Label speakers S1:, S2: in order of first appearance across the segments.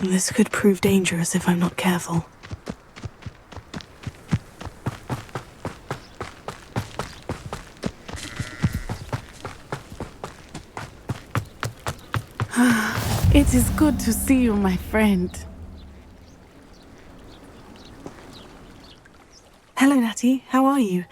S1: This could prove dangerous if I'm not careful.
S2: It is good to see you, my friend.
S1: Hello, Natty. How are you?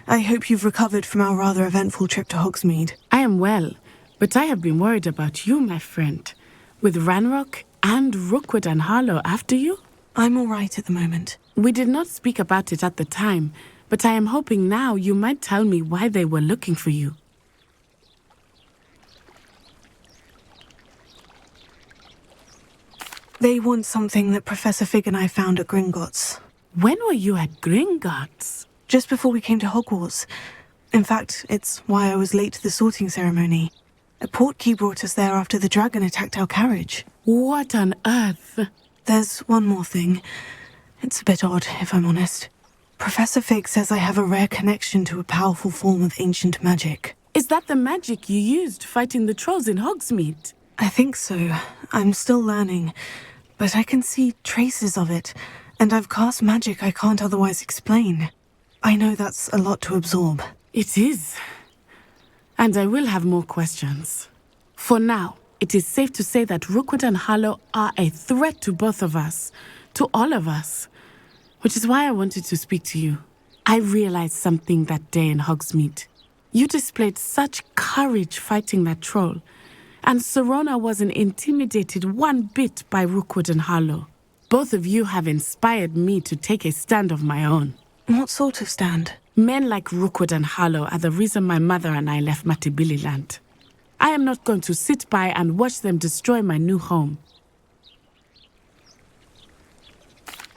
S1: I hope you've recovered from our rather eventful trip to Hogsmeade.
S2: I am well, but I have been worried about you, my friend. With Ranrock and Rookwood and Harlow after you?
S1: I'm all right at the moment.
S2: We did not speak about it at the time, but I am hoping now you might tell me why they were looking for you.
S1: They want something that Professor Fig and I found at Gringotts.
S2: When were you at Gringotts?
S1: Just before we came to Hogwarts. In fact, it's why I was late to the sorting ceremony. A portkey brought us there after the dragon attacked our carriage.
S2: What on earth?
S1: There's one more thing. It's a bit odd, if I'm honest. Professor Fig says I have a rare connection to a powerful form of ancient magic.
S2: Is that the magic you used fighting the trolls in Hogsmeade?
S1: I think so. I'm still learning. But I can see traces of it, and I've cast magic I can't otherwise explain. I know that's a lot to absorb.
S2: It is. And I will have more questions. For now, it is safe to say that Rookwood and Harlow are a threat to both of us, to all of us, which is why I wanted to speak to you. I realized something that day in Hogsmeade. You displayed such courage fighting that troll, and Serona wasn't intimidated one bit by Rookwood and Harlow. Both of you have inspired me to take a stand of my own.
S1: What sort of stand?
S2: Men like Rookwood and Harlow are the reason my mother and I left Matabeleland. I am not going to sit by and watch them destroy my new home.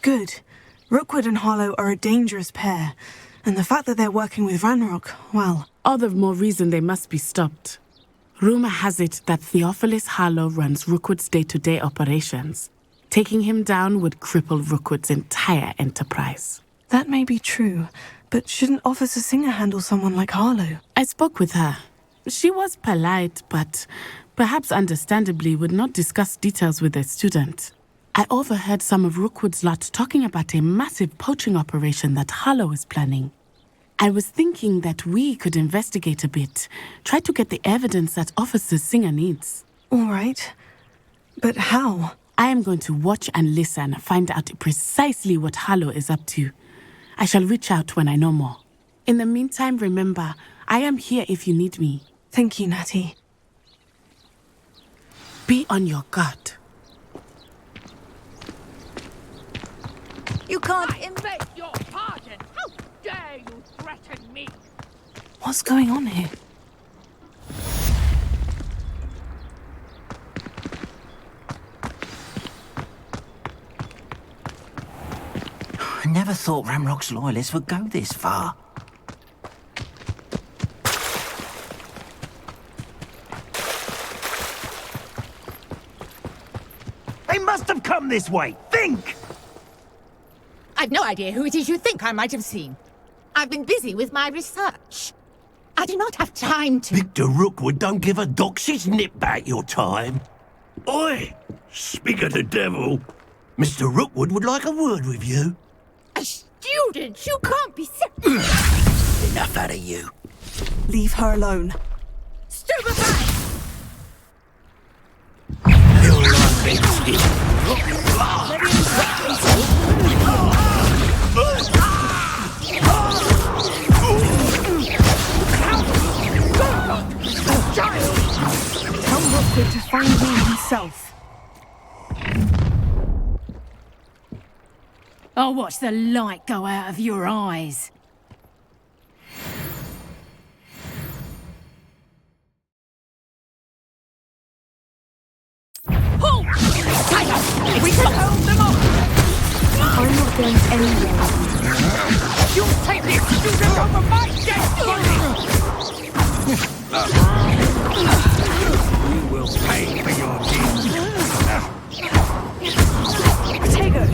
S1: Good. Rookwood and Harlow are a dangerous pair, and the fact that they're working with Ranrock, well...
S2: All the more reason they must be stopped. Rumor has it that Theophilus Harlow runs Rookwood's day-to-day operations. Taking him down would cripple Rookwood's entire enterprise.
S1: That may be true, but shouldn't Officer Singer handle someone like Harlow?
S2: I spoke with her. She was polite, but perhaps understandably would not discuss details with a student. I overheard some of Rookwood's lot talking about a massive poaching operation that Harlow is planning. I was thinking that we could investigate a bit, try to get the evidence that Officer Singer needs.
S1: All right. But how?
S2: I am going to watch and listen, find out precisely what Harlow is up to. I shall reach out when I know more. In the meantime, remember, I am here if you need me.
S1: Thank you, Natty.
S2: Be on your guard.
S3: You can't invade your pardon! How dare you threaten me?
S1: What's going on here?
S4: I never thought Ranrock's loyalists would go this far. They must have come this way! Think!
S3: I've no idea who it is you think I might have seen. I've been busy with my research. I do not have time to...
S5: Victor Rookwood don't give a doxy's nip back your time. Oi! Speak of the devil. Mr. Rookwood would like a word with you.
S3: A student? You can't be
S5: Enough out of you.
S1: Leave her alone.
S3: Stupefy! yourself. I'll watch the light go out of your eyes. Halt! We can hold them off!
S1: I'm not going anywhere.
S3: You'll take this student over my dead body!
S5: You will pay for your deeds.
S1: Potato!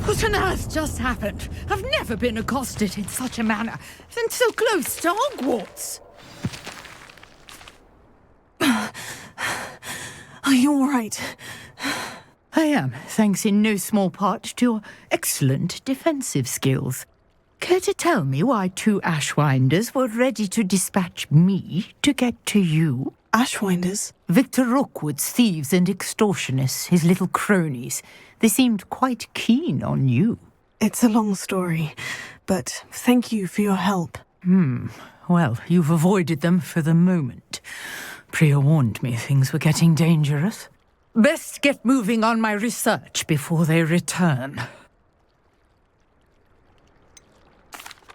S3: What on earth just happened? I've never been accosted in such a manner, and so close to Hogwarts.
S1: Are you all right?
S3: I am, thanks in no small part to your excellent defensive skills. Care to tell me why 2 Ashwinders were ready to dispatch me to get to you?
S1: Ashwinders?
S3: Victor Rookwood's thieves and extortionists, his little cronies. They seemed quite keen on you.
S1: It's a long story, but thank you for your help.
S3: Well, you've avoided them for the moment. Priya warned me things were getting dangerous. Best get moving on my research before they return.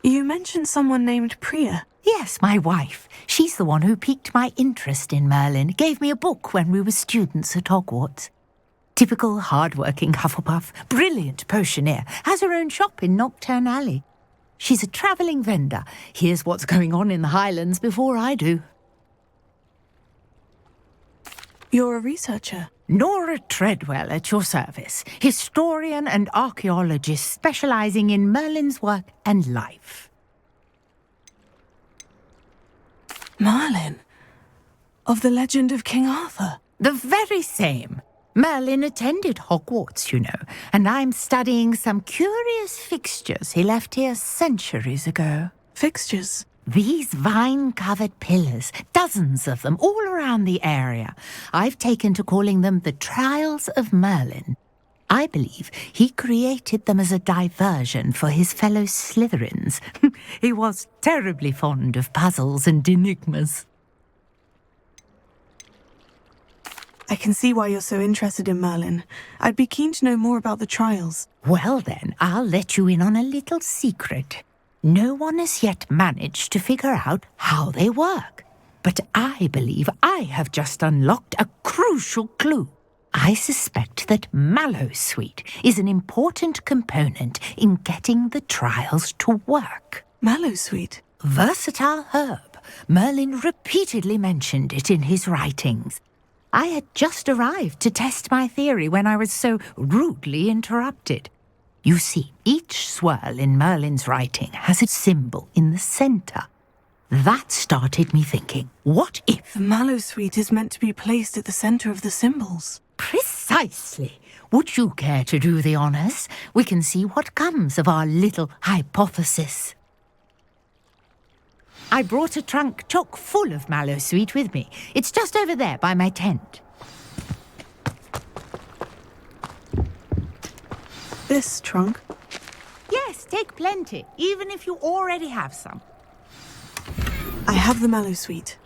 S1: You mentioned someone named Priya.
S3: Yes, my wife. She's the one who piqued my interest in Merlin. Gave me a book when we were students at Hogwarts. Typical hard-working Hufflepuff, brilliant potioneer, has her own shop in Nocturne Alley. She's a travelling vendor. Hears what's going on in the Highlands before I do.
S1: You're a researcher.
S3: Nora Treadwell at your service, historian and archaeologist specialising in Merlin's work and life.
S1: Merlin? Of the legend of King Arthur?
S3: The very same. Merlin attended Hogwarts, you know, and I'm studying some curious fixtures he left here centuries ago.
S1: Fixtures?
S3: These vine-covered pillars, dozens of them, all around the area. I've taken to calling them the Trials of Merlin. I believe he created them as a diversion for his fellow Slytherins. He was terribly fond of puzzles and enigmas.
S1: I can see why you're so interested in Merlin. I'd be keen to know more about the trials.
S3: Well then, I'll let you in on a little secret. No one has yet managed to figure out how they work. But I believe I have just unlocked a crucial clue. I suspect that Mallowsweet is an important component in getting the trials to work.
S1: Mallowsweet?
S3: Versatile herb. Merlin repeatedly mentioned it in his writings. I had just arrived to test my theory when I was so rudely interrupted. You see, each swirl in Merlin's writing has a symbol in the centre. That started me thinking, what if...
S1: The Mallowsweet is meant to be placed at the centre of the symbols.
S3: Precisely. Would you care to do the honours? We can see what comes of our little hypothesis. I brought a trunk chock full of Mallowsweet with me. It's just over there by my tent.
S1: This trunk?
S3: Yes, take plenty, even if you already have some.
S1: I have the Mallowsweet.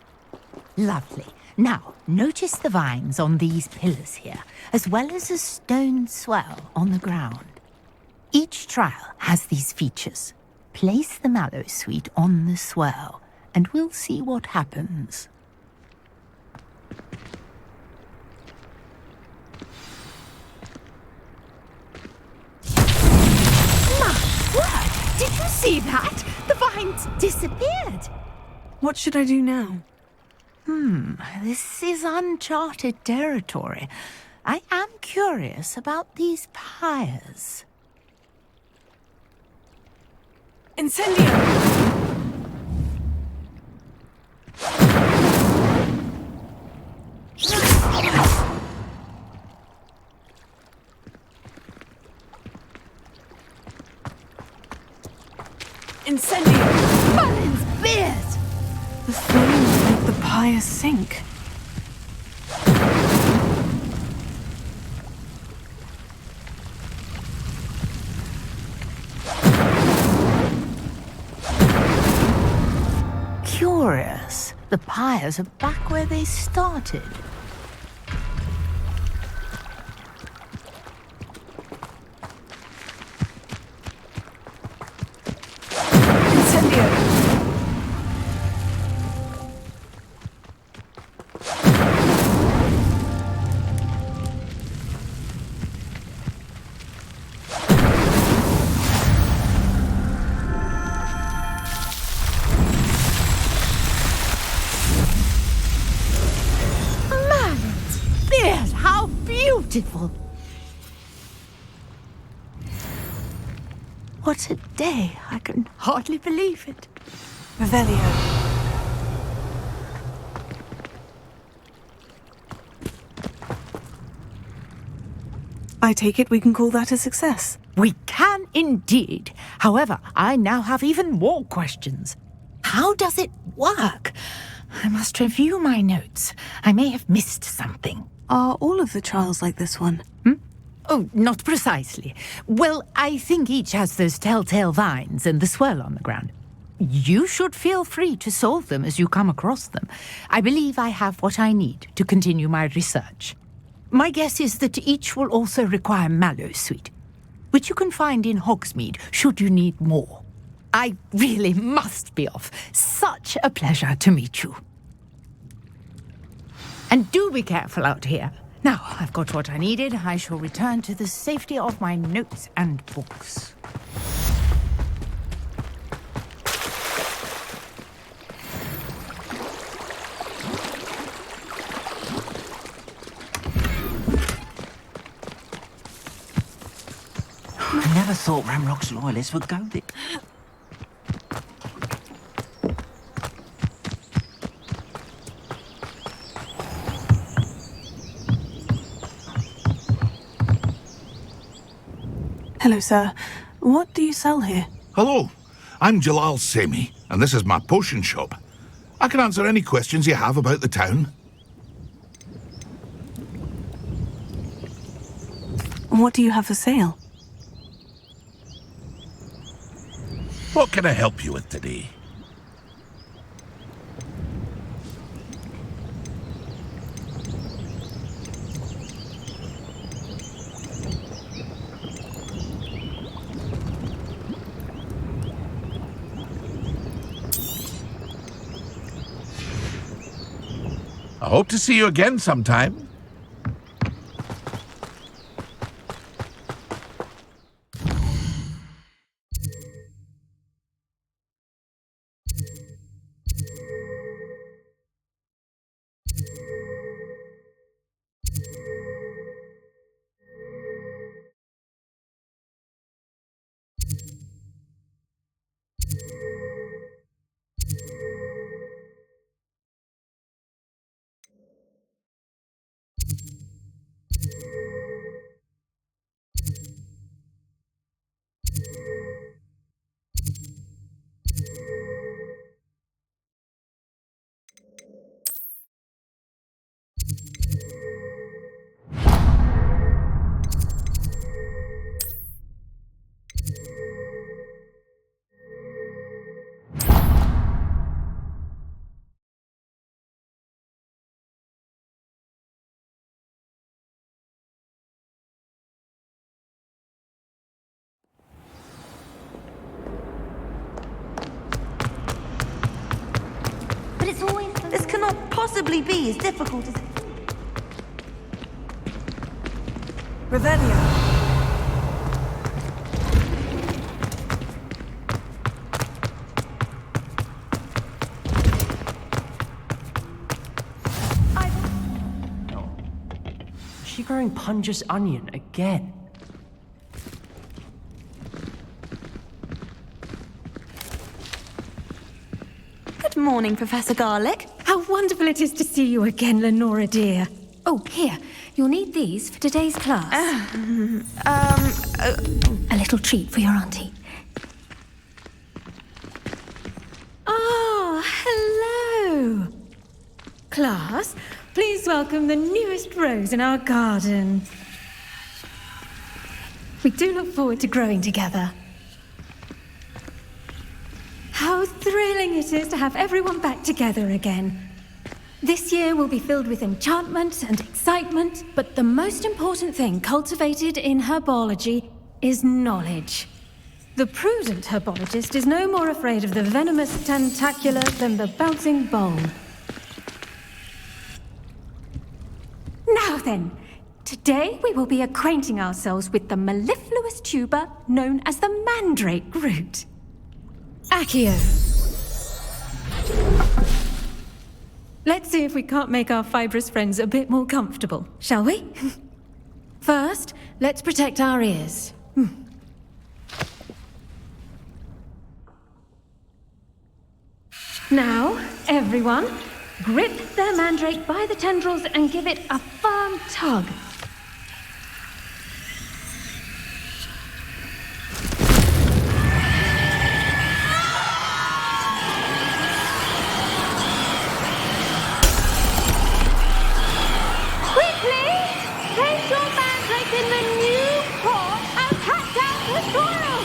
S3: Lovely. Now, notice the vines on these pillars here, as well as a stone swell on the ground. Each trial has these features. Place the Mallowsweet on the swell, and we'll see what happens. My word! Did you see that? The vines disappeared.
S1: What should I do now?
S3: This is uncharted territory. I am curious about these pyres.
S1: Incendio! Incendio!
S3: Merlin's beard!
S1: The flames make the pyre sink.
S3: The pyres are back where they started. Beautiful. What a day. I can hardly believe it.
S1: Revelio. I take it we can call that a success.
S3: We can indeed. However, I now have even more questions. How does it work? I must review my notes. I may have missed something.
S1: Are all of the trials like this one?
S3: Oh, not precisely. Well, I think each has those telltale vines and the swirl on the ground. You should feel free to solve them as you come across them. I believe I have what I need to continue my research. My guess is that each will also require Mallowsweet, which you can find in Hogsmeade should you need more. I really must be off. Such a pleasure to meet you. And do be careful out here. Now, I've got what I needed. I shall return to the safety of my notes and books.
S4: I never thought Ramrock's loyalists would go there.
S1: Hello, sir. What do you sell here?
S6: Hello, I'm Jalal Semi, and this is my potion shop. I can answer any questions you have about the town.
S1: What do you have for sale?
S6: What can I help you with today? I hope to see you again sometime.
S7: But it's always... This cannot possibly be as difficult as...
S1: Revelio.
S8: Is she growing Punja's onion again?
S7: Good morning, Professor Garlick.
S9: How wonderful it is to see you again, Lenora dear. Oh, here, you'll need these for today's class. A little treat for your auntie. Oh, hello. Class, please welcome the newest rose in our garden. We do look forward to growing together. How thrilling thing it is to have everyone back together again. This year will be filled with enchantment and excitement, but the most important thing cultivated in herbology is knowledge. The prudent herbologist is no more afraid of the venomous tentacula than the bouncing bowl. Now then, today we will be acquainting ourselves with the mellifluous tuber known as the mandrake root. Accio. Let's see if we can't make our fibrous friends a bit more comfortable, shall we? First, let's protect our ears. Now, everyone, grip their mandrake by the tendrils and give it a firm tug. Quickly, place your mandrake in the new pot and pat down the soil.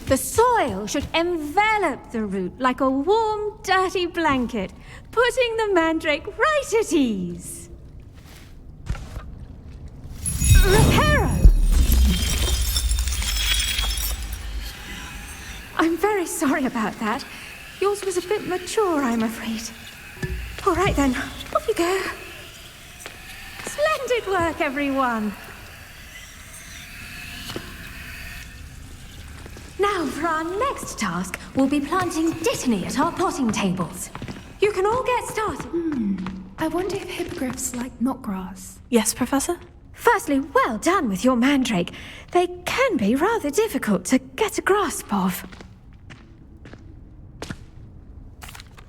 S9: The soil should envelop the root like a warm, dirty blanket, putting the mandrake right at ease. Reparo! I'm very sorry about that. Yours was a bit mature, I'm afraid. All right then, off you go. Splendid work, everyone. Now, for our next task, we'll be planting dittany at our potting tables. You can all get started.
S10: I wonder if hippogriffs like knotgrass.
S1: Yes, Professor?
S9: Firstly, well done with your mandrake. They can be rather difficult to get a grasp of.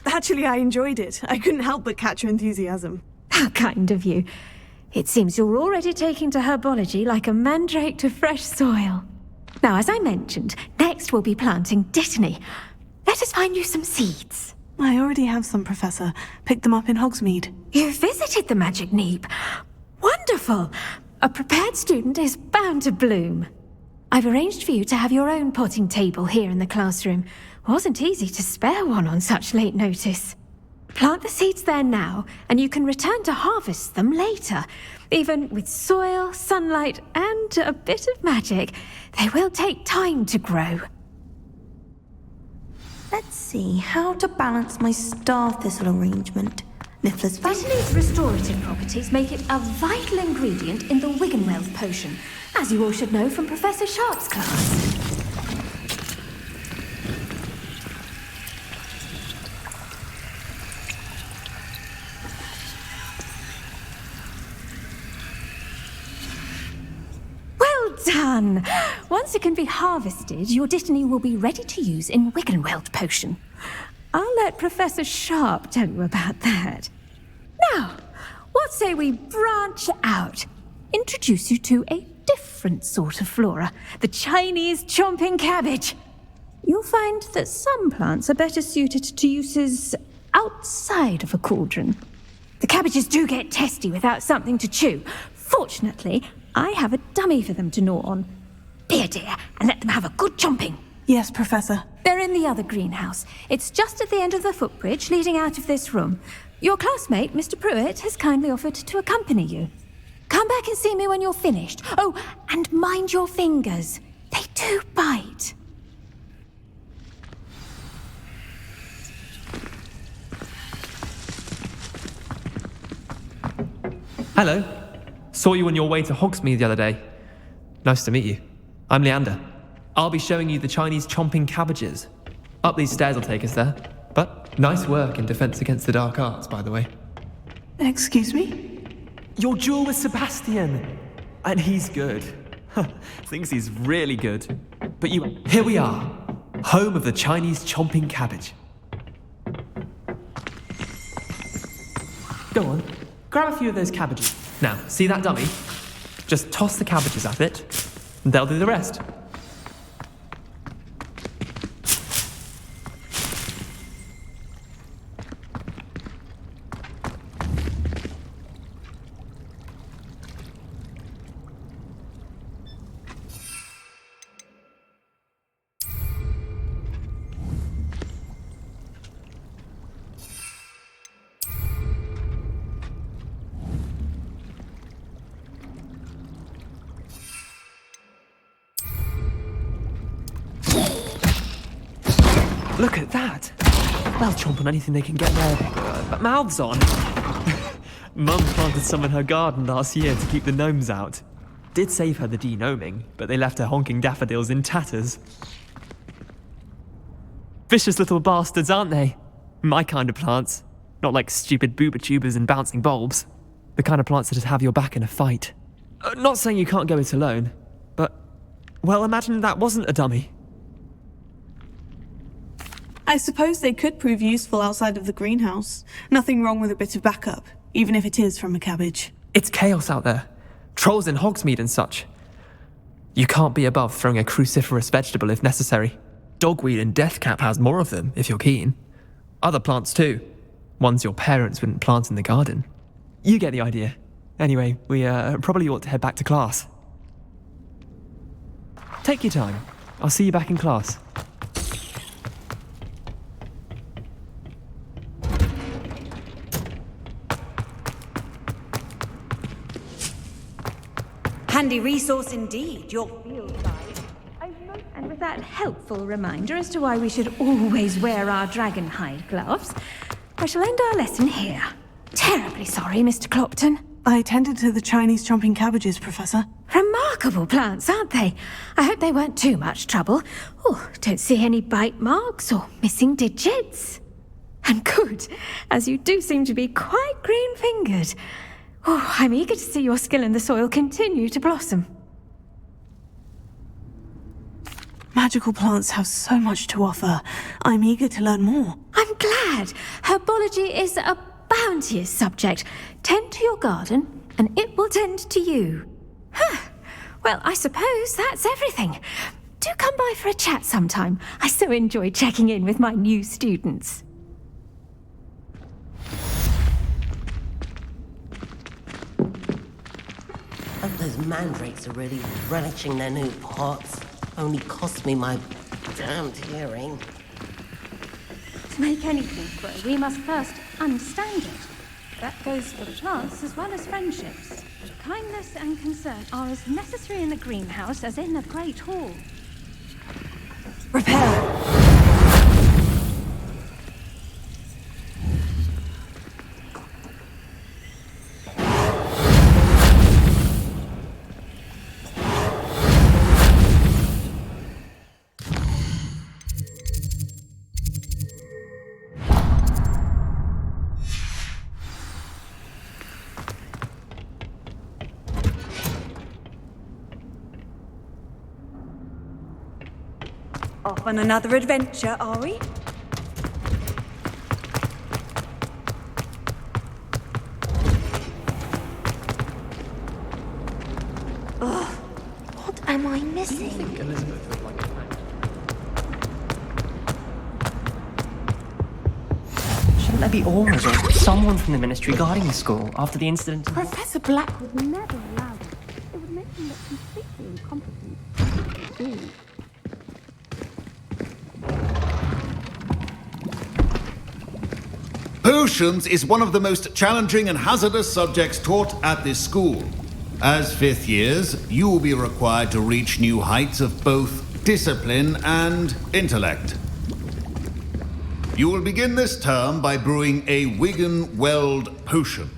S1: Actually, I enjoyed it. I couldn't help but catch your enthusiasm.
S9: How kind of you. It seems you're already taking to herbology like a mandrake to fresh soil. Now, as I mentioned, next we'll be planting dittany. Let us find you some seeds.
S1: I already have some, Professor. Picked them up in Hogsmeade.
S9: You visited the Magic Neep. Wonderful! A prepared student is bound to bloom. I've arranged for you to have your own potting table here in the classroom. Wasn't easy to spare one on such late notice. Plant the seeds there now, and you can return to harvest them later. Even with soil, sunlight, and a bit of magic, they will take time to grow.
S7: Let's see how to balance my star thistle arrangement. Niffler's
S9: Dittany's restorative properties make it a vital ingredient in the Wiggenweld potion, as you all should know from Professor Sharp's class. Done! Once it can be harvested, your dittany will be ready to use in Wiggenweld potion. I'll let Professor Sharp tell you about that. Now, what say we branch out? Introduce you to a different sort of flora, the Chinese chomping cabbage. You'll find that some plants are better suited to uses outside of a cauldron. The cabbages do get testy without something to chew. Fortunately, I have a dummy for them to gnaw on. Be a dear and let them have a good chomping.
S1: Yes, Professor.
S9: They're in the other greenhouse. It's just at the end of the footbridge leading out of this room. Your classmate, Mr. Pruitt, has kindly offered to accompany you. Come back and see me when you're finished. Oh, and mind your fingers. They do bite.
S11: Hello. Saw you on your way to Hogsmeade the other day. Nice to meet you. I'm Leander. I'll be showing you the Chinese chomping cabbages. Up these stairs will take us there. But nice work in Defense Against the Dark Arts, by the way.
S1: Excuse me?
S8: Your duel with Sebastian. And he's good. Thinks he's really good. But
S11: Here we are. Home of the Chinese chomping cabbage.
S8: Go on. Grab a few of those cabbages.
S11: Now, see that dummy? Just toss the cabbages at it, and they'll do the rest. Look at that. They'll chomp on anything they can get their mouths on. Mum planted some in her garden last year to keep the gnomes out. Did save her the de-gnoming, but they left her honking daffodils in tatters. Vicious little bastards, aren't they? My kind of plants. Not like stupid booba tubers and bouncing bulbs. The kind of plants that just have your back in a fight. Not saying you can't go it alone, but, well, imagine that wasn't a dummy.
S1: I suppose they could prove useful outside of the greenhouse. Nothing wrong with a bit of backup, even if it is from a cabbage.
S11: It's chaos out there. Trolls in Hogsmeade and such. You can't be above throwing a cruciferous vegetable if necessary. Dogweed and deathcap has more of them, if you're keen. Other plants too. Ones your parents wouldn't plant in the garden. You get the idea. Anyway, we probably ought to head back to class. Take your time. I'll see you back in class.
S7: Handy resource indeed, your field guide.
S9: And with that helpful reminder as to why we should always wear our dragon hide gloves, I shall end our lesson here. Terribly sorry, Mr. Clopton.
S1: I tended to the Chinese chomping cabbages, Professor.
S9: Remarkable plants, aren't they? I hope they weren't too much trouble. Oh, don't see any bite marks or missing digits. And good, as you do seem to be quite green-fingered. Oh, I'm eager to see your skill in the soil continue to blossom.
S1: Magical plants have so much to offer. I'm eager to learn more.
S9: I'm glad. Herbology is a bounteous subject. Tend to your garden, and it will tend to you. Well, I suppose that's everything. Do come by for a chat sometime. I so enjoy checking in with my new students.
S12: Hope those mandrakes are really relishing their new pots. Only cost me my damned hearing.
S9: To make anything grow, we must first understand it. That goes for plants as well as friendships. Kindness and concern are as necessary in the greenhouse as in the Great Hall.
S7: Repair. Off on another adventure, are we? Ugh, what am I missing?
S13: Shouldn't there be orders or someone from the ministry guarding the school after the incident?
S2: Professor Black
S9: Would never allow it. It would make him look completely incompetent.
S14: Potions is one of the most challenging and hazardous subjects taught at this school. As fifth years, you will be required to reach new heights of both discipline and intellect. You will begin this term by brewing a Wiggenweld potion.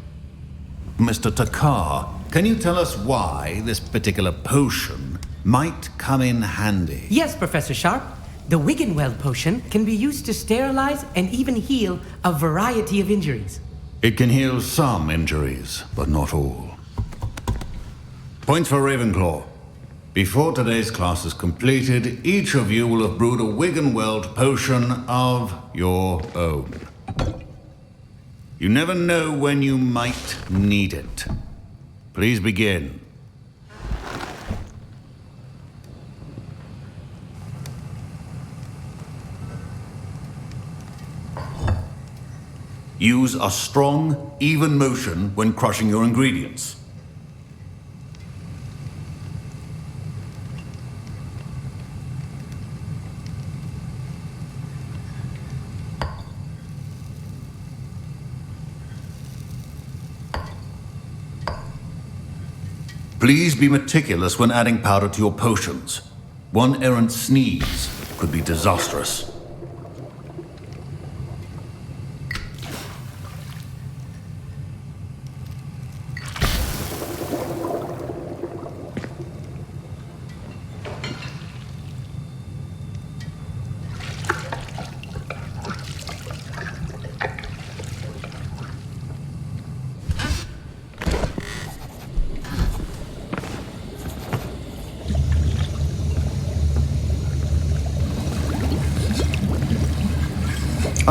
S14: Mr. Takar, can you tell us why this particular potion might come in handy?
S15: Yes, Professor Sharp. The Wiggenweld potion can be used to sterilize and even heal a variety of injuries.
S14: It can heal some injuries, but not all. Points for Ravenclaw. Before today's class is completed, each of you will have brewed a Wiggenweld potion of your own. You never know when you might need it. Please begin. Use a strong, even motion when crushing your ingredients. Please be meticulous when adding powder to your potions. One errant sneeze could be disastrous.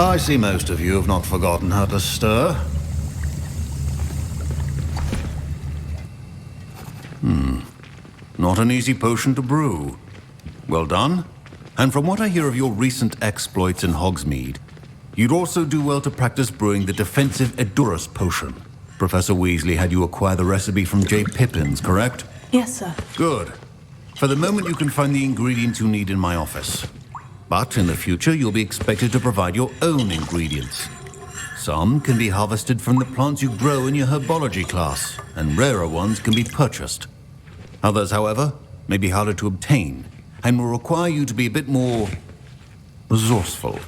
S14: I see most of you have not forgotten how to stir. Not an easy potion to brew. Well done. And from what I hear of your recent exploits in Hogsmeade, you'd also do well to practice brewing the defensive Edurus potion. Professor Weasley had you acquire the recipe from J. Pippins, correct?
S1: Yes, sir.
S14: Good. For the moment, you can find the ingredients you need in my office. But in the future, you'll be expected to provide your own ingredients. Some can be harvested from the plants you grow in your herbology class, and rarer ones can be purchased. Others, however, may be harder to obtain, and will require you to be a bit more resourceful.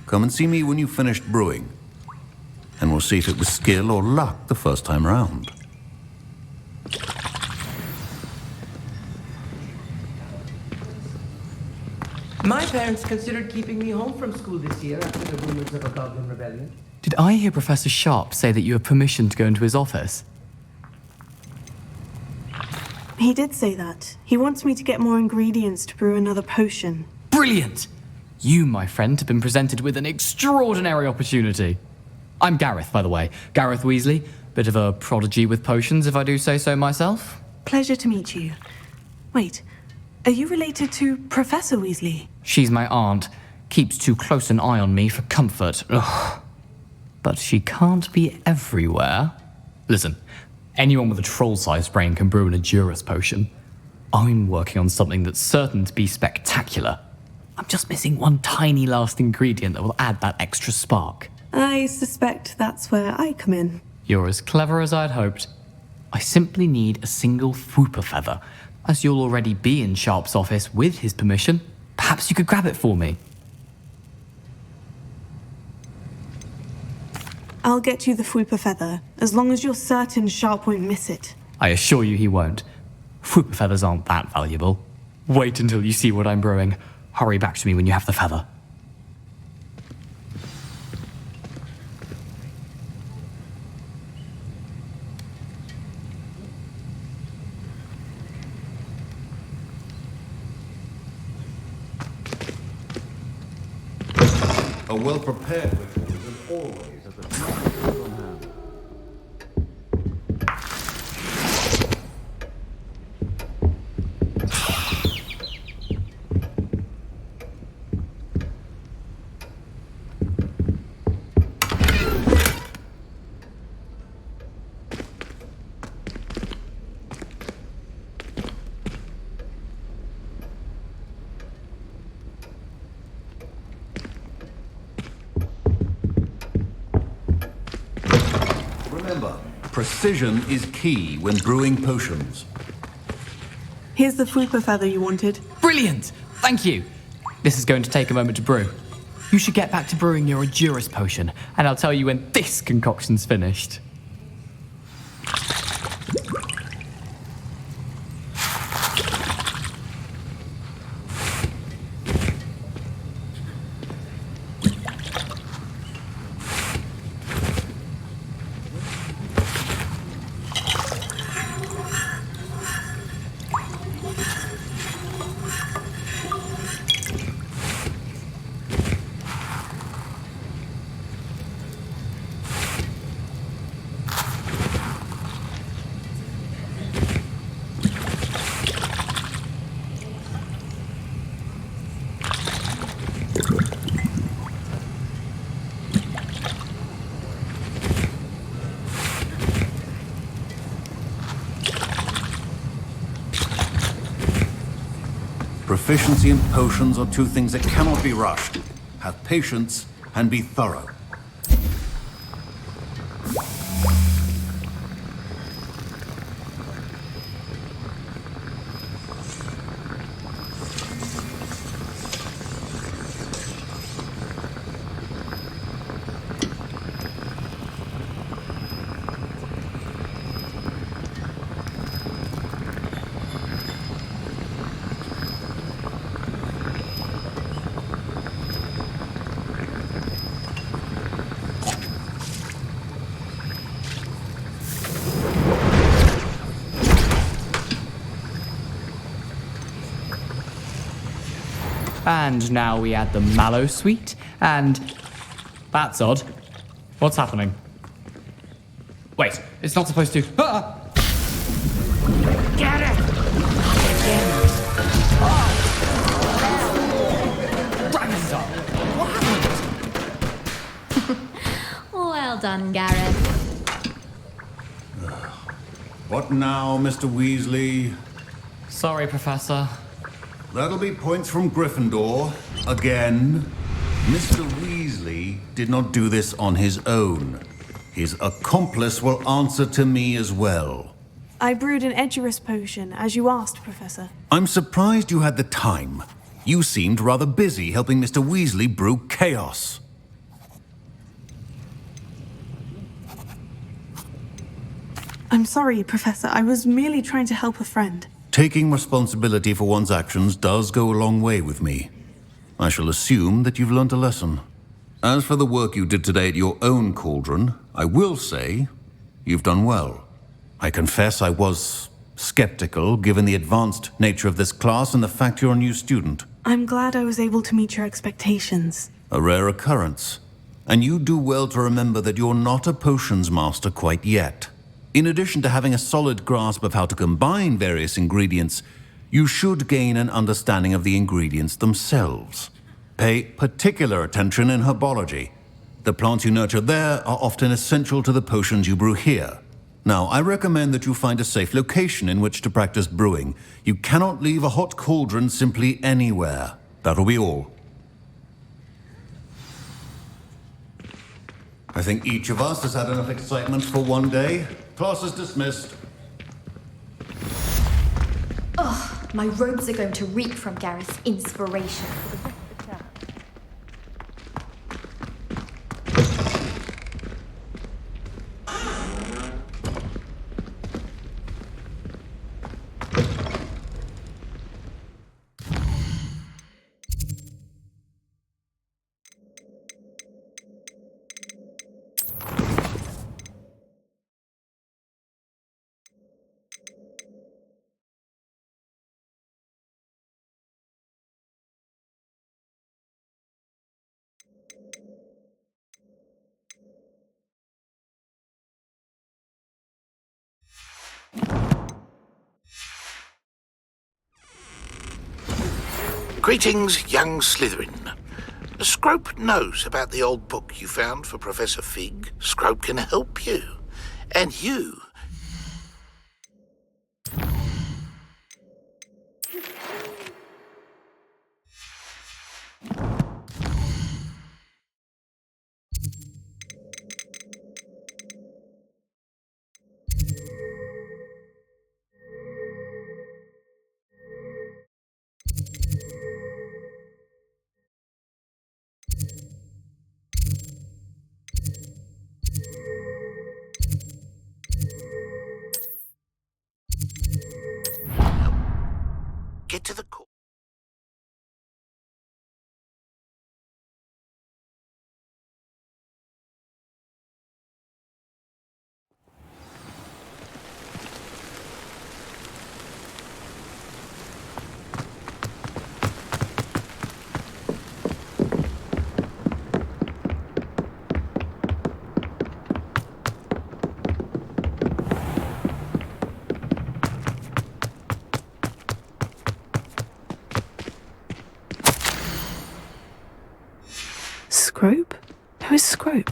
S14: Come and see me when you've finished brewing, and we'll see if it was skill or luck the first time round.
S15: My parents considered keeping me home from school this year after the rumors of a Goblin rebellion.
S13: Did I hear Professor Sharp say that you have permission to go into his office?
S1: He did say that. He wants me to get more ingredients to brew another potion.
S13: Brilliant! You, my friend, have been presented with an extraordinary opportunity. I'm Gareth, by the way. Gareth Weasley. Bit of a prodigy with potions, if I do say so myself.
S1: Pleasure to meet you. Wait, are you related to Professor Weasley?
S13: She's my aunt. Keeps too close an eye on me for comfort. Ugh. But she can't be everywhere. Listen, anyone with a troll-sized brain can brew an Edurus potion. I'm working on something that's certain to be spectacular. I'm just missing one tiny last ingredient that will add that extra spark.
S1: I suspect that's where I come in.
S13: You're as clever as I'd hoped. I simply need a single Fwooper feather. As you'll already be in Sharp's office with his permission, perhaps you could grab it for me.
S1: I'll get you the Fwooper feather, as long as you're certain Sharp won't miss it.
S13: I assure you he won't. Fwooper feathers aren't that valuable. Wait until you see what I'm brewing. Hurry back to me when you have the feather.
S14: A well-prepared ritual is always at the top of your hand. Remember, precision is key when brewing potions.
S1: Here's the Fwooper feather you wanted.
S13: Brilliant! Thank you! This is going to take a moment to brew. You should get back to brewing your Edurus potion, and I'll tell you when this concoction's finished.
S14: Proficiency in potions are two things that cannot be rushed. Have patience and be thorough.
S13: And now we add the mallow sweet, and That's odd. What's happening? Wait, it's not supposed to. Ah!
S3: Get it!
S16: Well done, Gareth.
S14: What now, Mr. Weasley?
S13: Sorry, Professor.
S14: That'll be points from Gryffindor. Again. Mr. Weasley did not do this on his own. His accomplice will answer to me as well.
S1: I brewed an Edurus potion, as you asked, Professor.
S14: I'm surprised you had the time. You seemed rather busy helping Mr. Weasley brew chaos.
S1: I'm sorry, Professor. I was merely trying to help a friend.
S14: Taking responsibility for one's actions does go a long way with me. I shall assume that you've learnt a lesson. As for the work you did today at your own cauldron, I will say you've done well. I confess I was skeptical, given the advanced nature of this class and the fact you're a new student.
S1: I'm glad I was able to meet your expectations.
S14: A rare occurrence. And you do well to remember that you're not a potions master quite yet. In addition to having a solid grasp of how to combine various ingredients, you should gain an understanding of the ingredients themselves. Pay particular attention in herbology. The plants you nurture there are often essential to the potions you brew here. Now, I recommend that you find a safe location in which to practice brewing. You cannot leave a hot cauldron simply anywhere. That'll be all. I think each of us has had enough excitement for one day. Class is dismissed.
S16: Ugh, my robes are going to reek from Gareth's inspiration.
S6: Greetings, young Slytherin. Scrope knows about the old book you found for Professor Fig. Scrope can help you. And you... Get to the core.
S1: Scrope? Who is Scrope?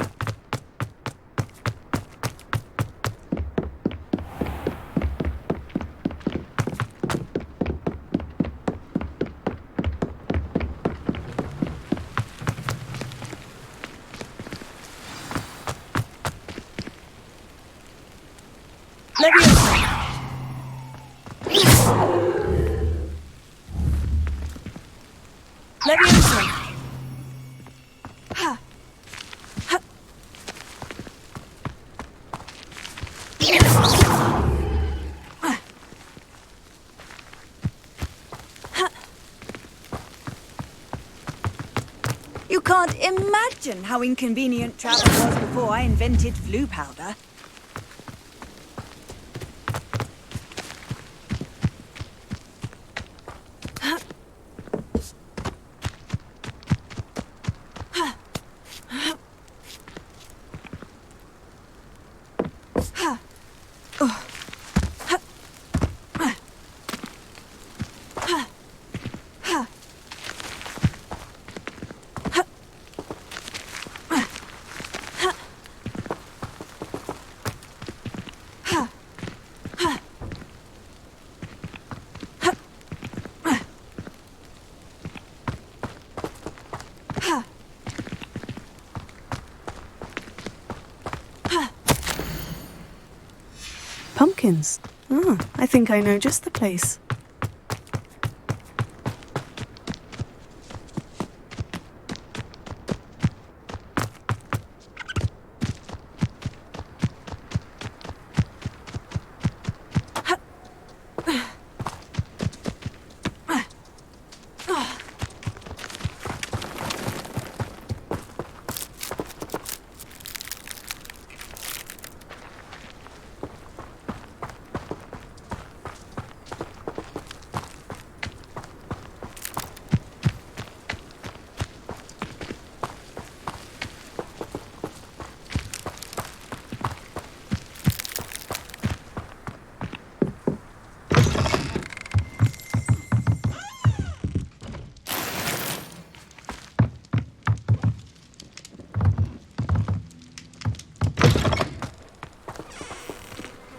S17: You can't imagine how inconvenient travel was before I invented flu powder.
S1: Pumpkins. Ah, I think I know just the place.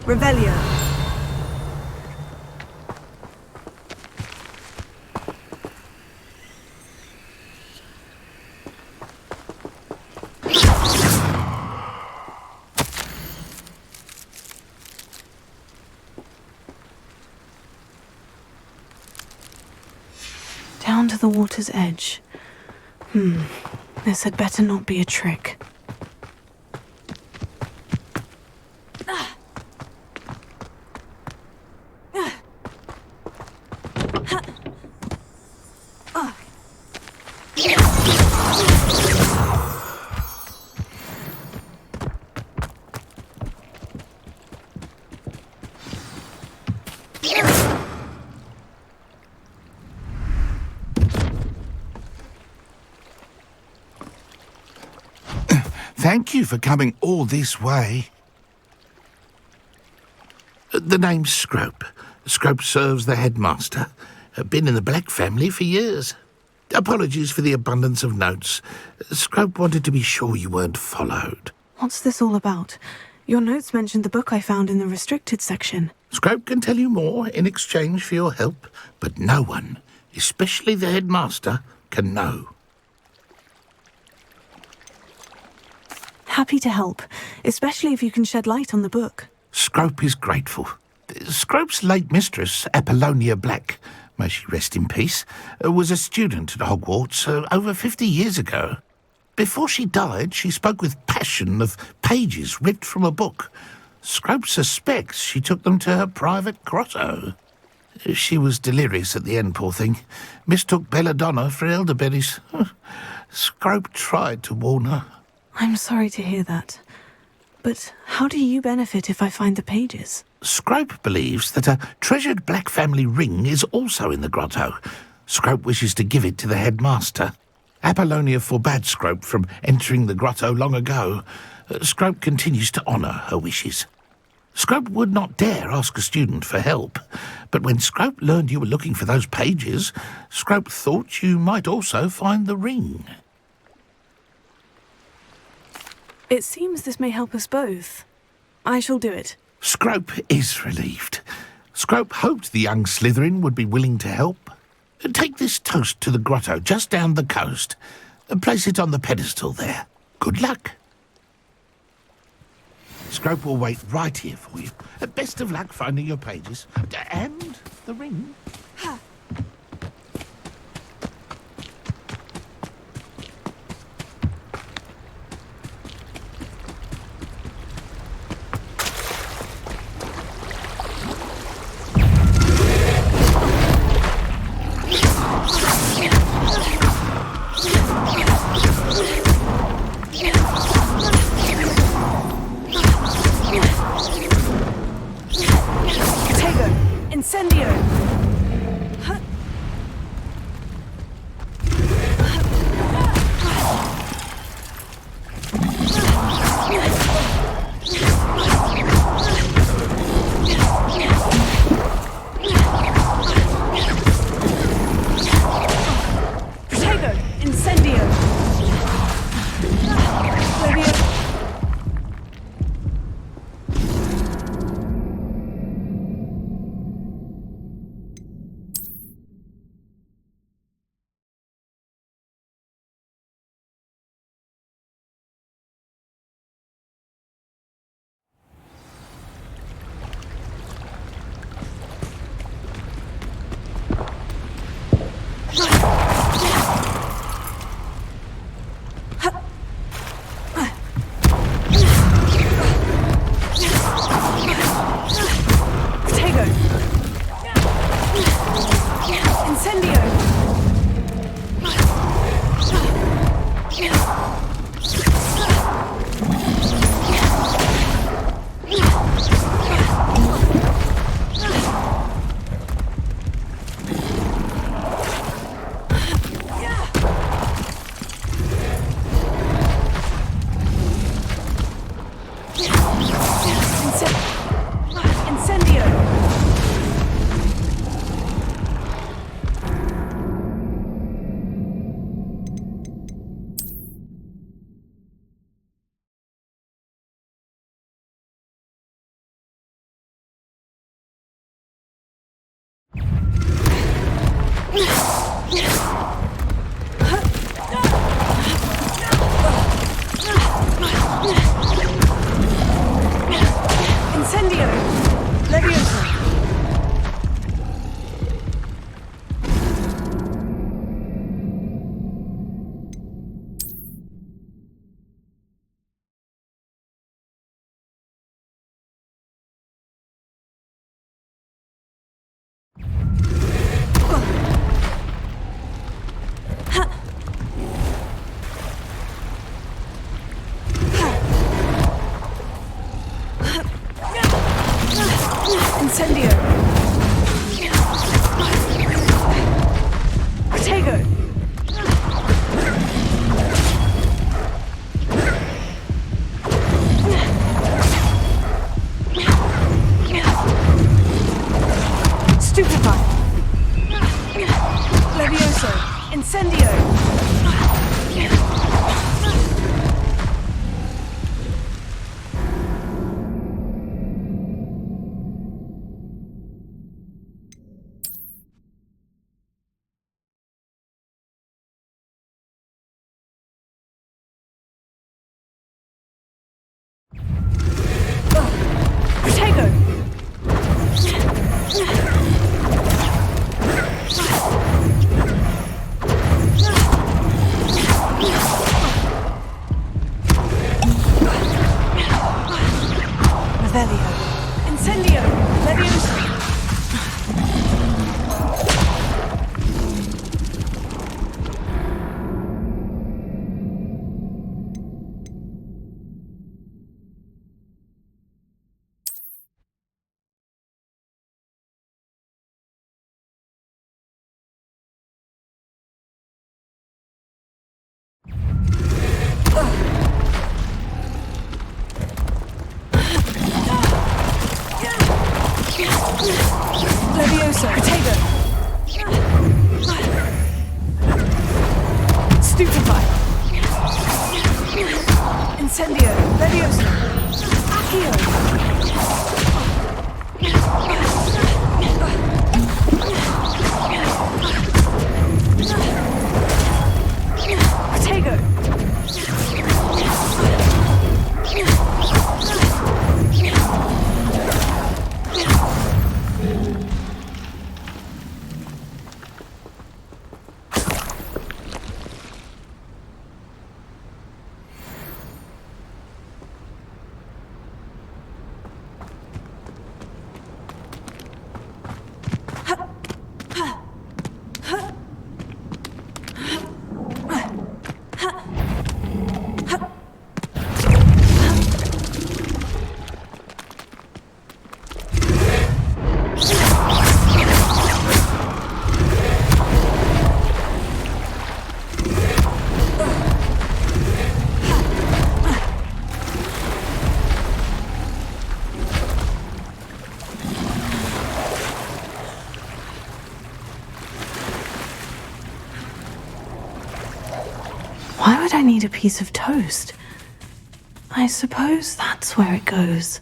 S1: Revelio. Down to the water's edge. This had better not be a trick.
S6: Thank you for coming all this way. The name's Scrope. Scrope serves the headmaster. Been in the Black family for years. Apologies for the abundance of notes. Scrope wanted to be sure you weren't followed.
S1: What's this all about? Your notes mentioned the book I found in the restricted section.
S6: Scrope can tell you more in exchange for your help, but no one, especially the headmaster, can know.
S1: Happy to help, especially if you can shed light on the book.
S6: Scrope is grateful. Scrope's late mistress, Apollonia Black, may she rest in peace, was a student at Hogwarts over 50 years ago. Before she died, she spoke with passion of pages ripped from a book. Scrope suspects she took them to her private grotto. She was delirious at the end, poor thing. Mistook belladonna for elderberries. Scrope tried to warn her.
S1: I'm sorry to hear that. But how do you benefit if I find the pages?
S6: Scrope believes that a treasured Black family ring is also in the grotto. Scrope wishes to give it to the headmaster. Apollonia forbade Scrope from entering the grotto long ago. Scrope continues to honour her wishes. Scrope would not dare ask a student for help, but when Scrope learned you were looking for those pages, Scrope thought you might also find the ring.
S1: It seems this may help us both. I shall do it.
S6: Scrope is relieved. Scrope hoped the young Slytherin would be willing to help. Take this toast to the grotto just down the coast and place it on the pedestal there. Good luck. Scrope will wait right here for you. Best of luck finding your pages. And the ring.
S1: Incendio!
S17: Incendio! Levioso, Protego! Stupefy! Incendio, Levioso! Accio! Protego!
S1: Why would I need a piece of toast? I suppose that's where it goes.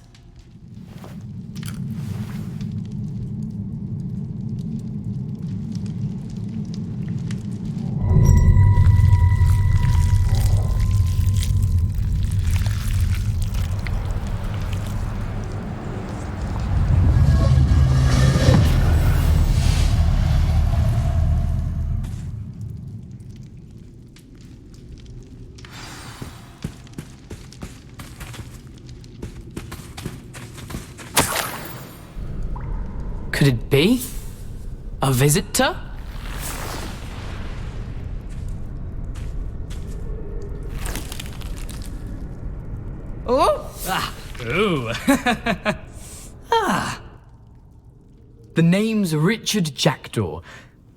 S13: Could it be? A visitor? Oh! Ah! Ooh! Ah! The name's Richard Jackdaw.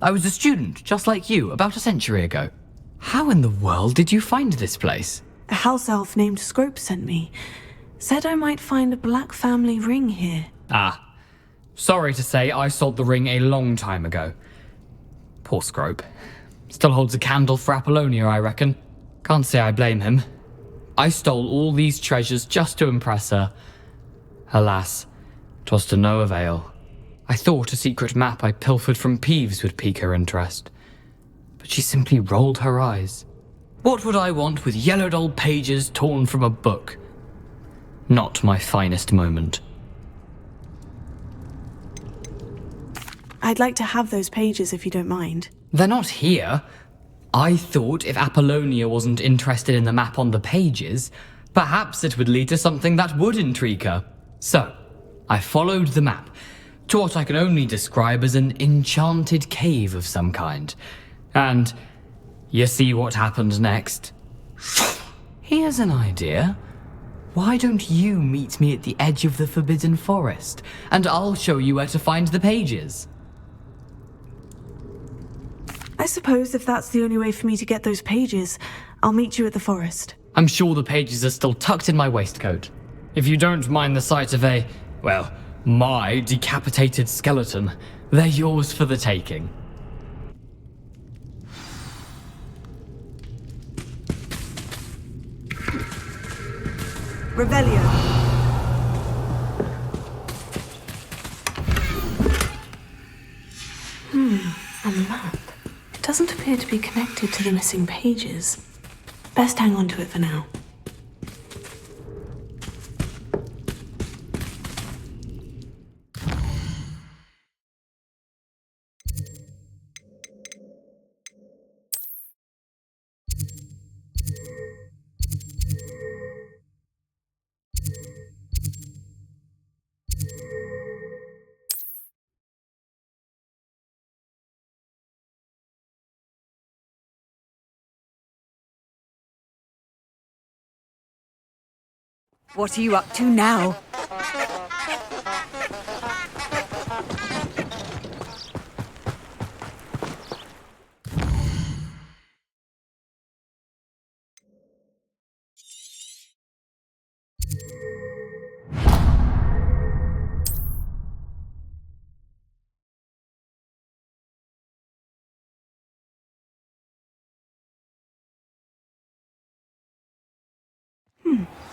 S13: I was a student, just like you, about a century ago. How in the world did you find this place?
S1: A house elf named Scrope sent me. Said I might find a black family ring here.
S13: Ah. Sorry to say, I sold the ring a long time ago. Poor Scrope. Still holds a candle for Apollonia, I reckon. Can't say I blame him. I stole all these treasures just to impress her. Alas, 'twas to no avail. I thought a secret map I pilfered from Peeves would pique her interest. But she simply rolled her eyes. What would I want with yellowed old pages torn from a book? Not my finest moment.
S1: I'd like to have those pages if you don't mind.
S13: They're not here. I thought if Apollonia wasn't interested in the map on the pages, perhaps it would lead to something that would intrigue her. So, I followed the map to what I can only describe as an enchanted cave of some kind. And you see what happened next? Here's an idea. Why don't you meet me at the edge of the Forbidden Forest, and I'll show you where to find the pages?
S1: I suppose if that's the only way for me to get those pages, I'll meet you at the forest.
S13: I'm sure the pages are still tucked in my waistcoat. If you don't mind the sight of my decapitated skeleton, they're yours for the taking.
S17: Revelio.
S1: A map. It doesn't appear to be connected to the missing pages. Best hang on to it for now.
S17: What are you up to now?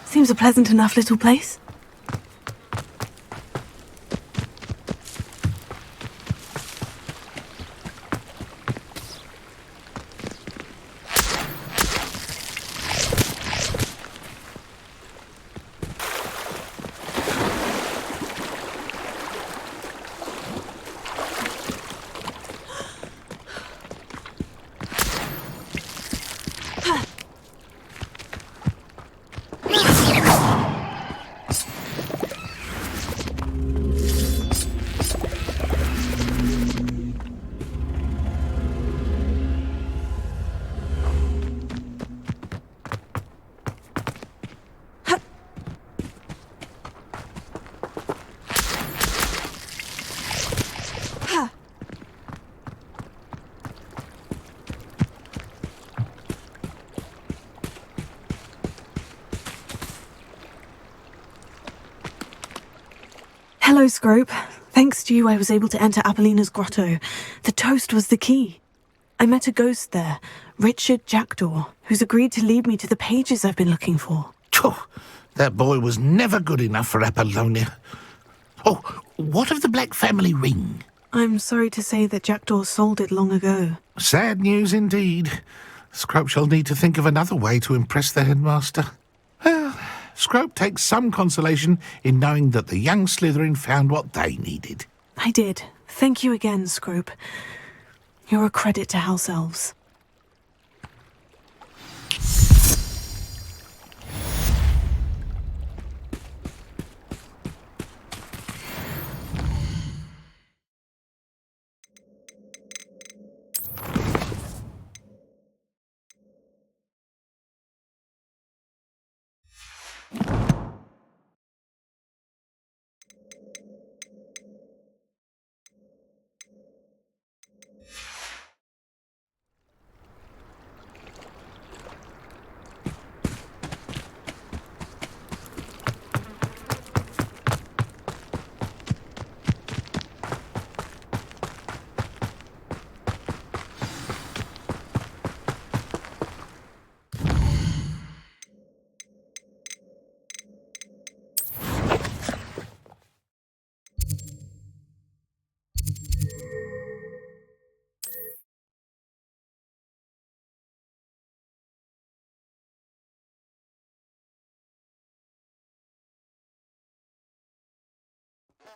S1: Seems a pleasant enough little place. Hello, Scrope. Thanks to you, I was able to enter Apollina's grotto. The toast was the key. I met a ghost there, Richard Jackdaw, who's agreed to lead me to the pages I've been looking for.
S6: That boy was never good enough for Apollonia. Oh, what of the Black family ring?
S1: I'm sorry to say that Jackdaw sold it long ago.
S6: Sad news indeed. Scrope shall need to think of another way to impress the headmaster. Well, Scrope takes some consolation in knowing that the young Slytherin found what they needed.
S1: I did. Thank you again, Scrope. You're a credit to House Elves.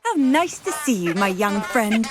S17: How nice to see you, my young friend.